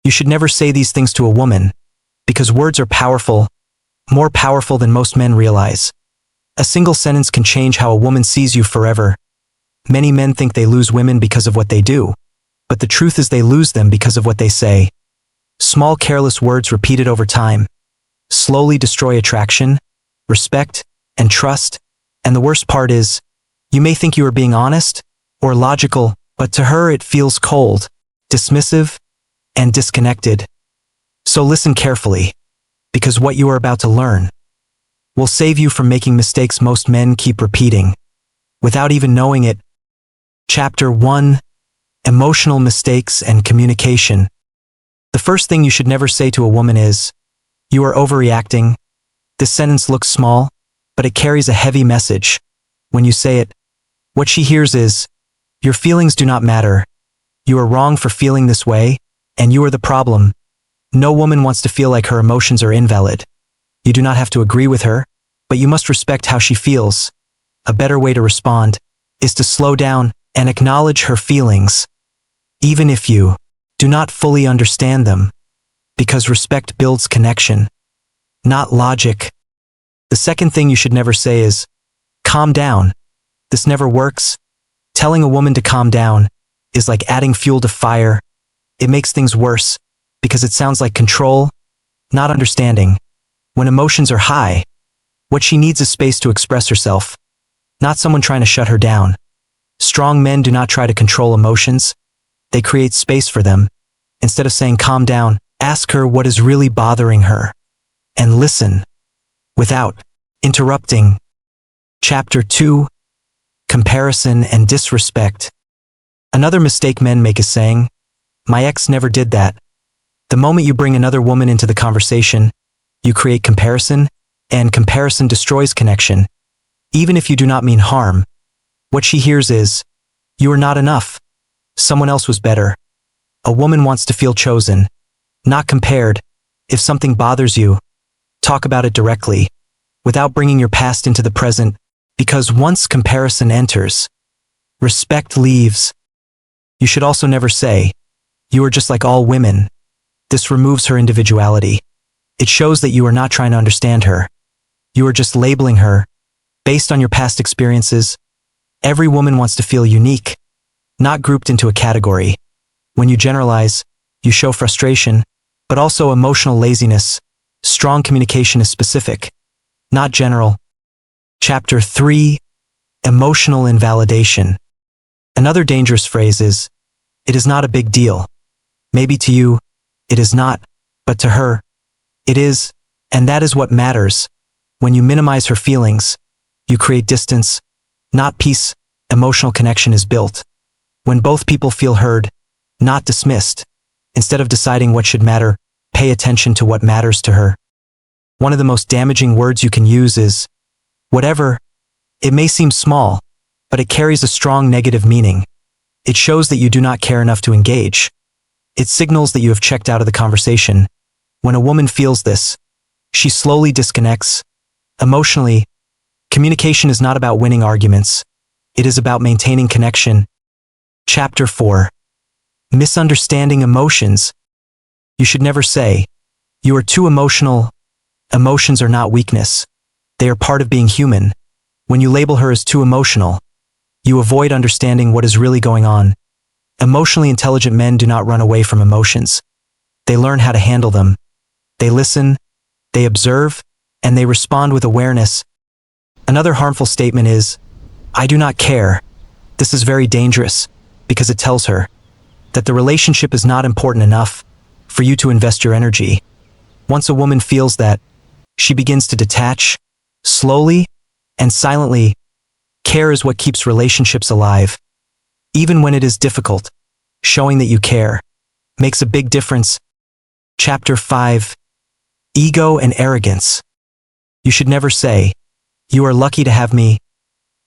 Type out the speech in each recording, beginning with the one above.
You should never say these things to a woman, because words are powerful, more powerful than most men realize. A single sentence can change how a woman sees you forever. Many men think they lose women because of what they do, but the truth is they lose them because of what they say. Small careless words repeated over time slowly destroy attraction, respect, and trust, and the worst part is, you may think you are being honest or logical, but to her it feels cold, dismissive, and disconnected. So listen carefully, because what you are about to learn will save you from making mistakes most men keep repeating, without even knowing it. Chapter 1: Emotional Mistakes and Communication. The first thing you should never say to a woman is, "You are overreacting." This sentence looks small, but it carries a heavy message. When you say it, what she hears is, "Your feelings do not matter. You are wrong for feeling this way, and you are the problem." No woman wants to feel like her emotions are invalid. You do not have to agree with her, but you must respect how she feels. A better way to respond is to slow down and acknowledge her feelings, even if you do not fully understand them, because respect builds connection, not logic. The second thing you should never say is, "Calm down." This never works. Telling a woman to calm down is like adding fuel to fire. It makes things worse, because it sounds like control, not understanding. When emotions are high, what she needs is space to express herself, not someone trying to shut her down. Strong men do not try to control emotions. They create space for them. Instead of saying calm down, ask her what is really bothering her, and listen, without interrupting. Chapter 2: Comparison and Disrespect. Another mistake men make is saying, "My ex never did that." The moment you bring another woman into the conversation, you create comparison, and comparison destroys connection. Even if you do not mean harm, what she hears is, "You are not enough. Someone else was better." A woman wants to feel chosen, not compared. If something bothers you, talk about it directly, without bringing your past into the present, because once comparison enters, respect leaves. You should also never say, "You are just like all women." This removes her individuality. It shows that you are not trying to understand her. You are just labeling her based on your past experiences. Every woman wants to feel unique, not grouped into a category. When you generalize, you show frustration, but also emotional laziness. Strong communication is specific, not general. Chapter 3: Emotional Invalidation. Another dangerous phrase is, "It is not a big deal." Maybe to you, it is not, but to her, it is, and that is what matters. When you minimize her feelings, you create distance, not peace. Emotional connection is built when both people feel heard, not dismissed. Instead of deciding what should matter, pay attention to what matters to her. One of the most damaging words you can use is, "whatever." It may seem small, but it carries a strong negative meaning. It shows that you do not care enough to engage. It signals that you have checked out of the conversation. When a woman feels this, she slowly disconnects. Emotionally, communication is not about winning arguments. It is about maintaining connection. Chapter 4: Misunderstanding emotions. You should never say, "You are too emotional." Emotions are not weakness. They are part of being human. When you label her as too emotional, you avoid understanding what is really going on. Emotionally intelligent men do not run away from emotions. They learn how to handle them. They listen, they observe, and they respond with awareness. Another harmful statement is, "I do not care." This is very dangerous, because it tells her that the relationship is not important enough for you to invest your energy. Once a woman feels that, she begins to detach, slowly and silently. Care is what keeps relationships alive. Even when it is difficult, showing that you care makes a big difference. Chapter 5: Ego and Arrogance. You should never say, "You are lucky to have me."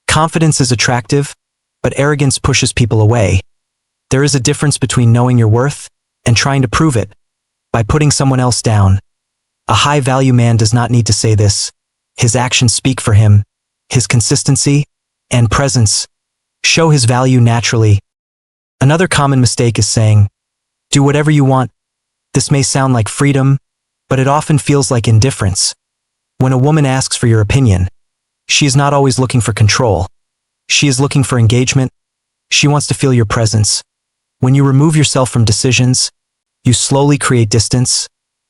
Confidence is attractive, but arrogance pushes people away. There is a difference between knowing your worth and trying to prove it by putting someone else down. A high-value man does not need to say this. His actions speak for him. His consistency and presence show his value naturally. Another common mistake is saying, "Do whatever you want." This may sound like freedom, but it often feels like indifference. When a woman asks for your opinion, she is not always looking for control. She is looking for engagement. She wants to feel your presence. When you remove yourself from decisions, you slowly create distance.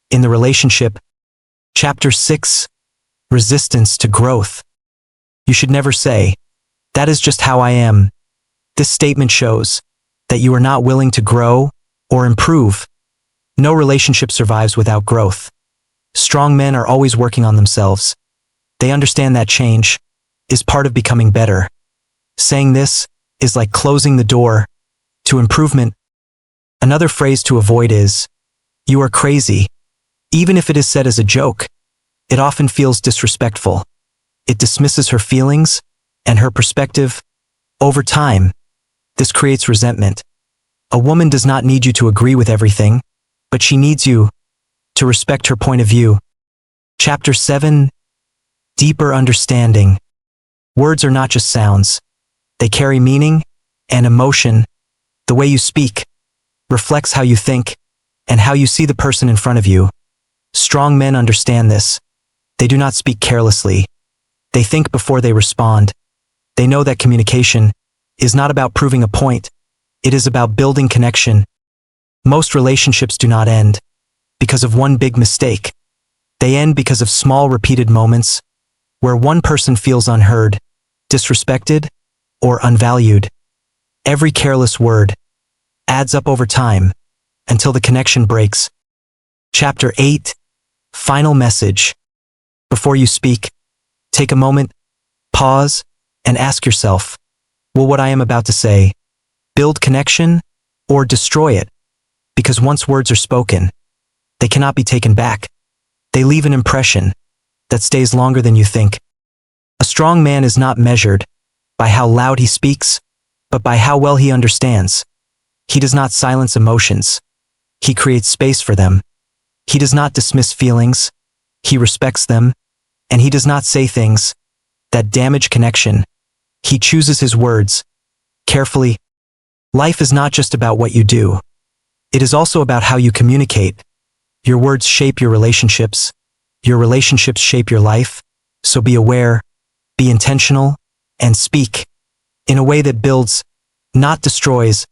In the relationship, Chapter 6, Resistance to Growth. You should never say, "That is just how I am." This statement shows that you are not willing to grow or improve. No relationship survives without growth. Strong men are always working on themselves. They understand that change is part of becoming better. Saying this is like closing the door to improvement. Another phrase to avoid is, "You are crazy." Even if it is said as a joke, it often feels disrespectful. It dismisses her feelings and her perspective. Over time, this creates resentment. A woman does not need you to agree with everything, but she needs you to respect her point of view. Chapter 7, Deeper Understanding. Words are not just sounds. They carry meaning and emotion. The way you speak reflects how you think and how you see the person in front of you. Strong men understand this. They do not speak carelessly. They think before they respond. They know that communication is not about proving a point. It is about building connection. Most relationships do not end because of one big mistake. They end because of small repeated moments where one person feels unheard, disrespected, or unvalued. Every careless word adds up over time until the connection breaks. Chapter 8, Final Message. Before you speak, take a moment, pause, and ask yourself, will what I am about to say build connection or destroy it? Because once words are spoken, they cannot be taken back. They leave an impression that stays longer than you think. A strong man is not measured by how loud he speaks, but by how well he understands. He does not silence emotions. He creates space for them. He does not dismiss feelings. He respects them. And he does not say things that damage connection. He chooses his words carefully. Life is not just about what you do. It is also about how you communicate. Your words shape your relationships. Your relationships shape your life. So be aware, be intentional, and speak in a way that builds, not destroys.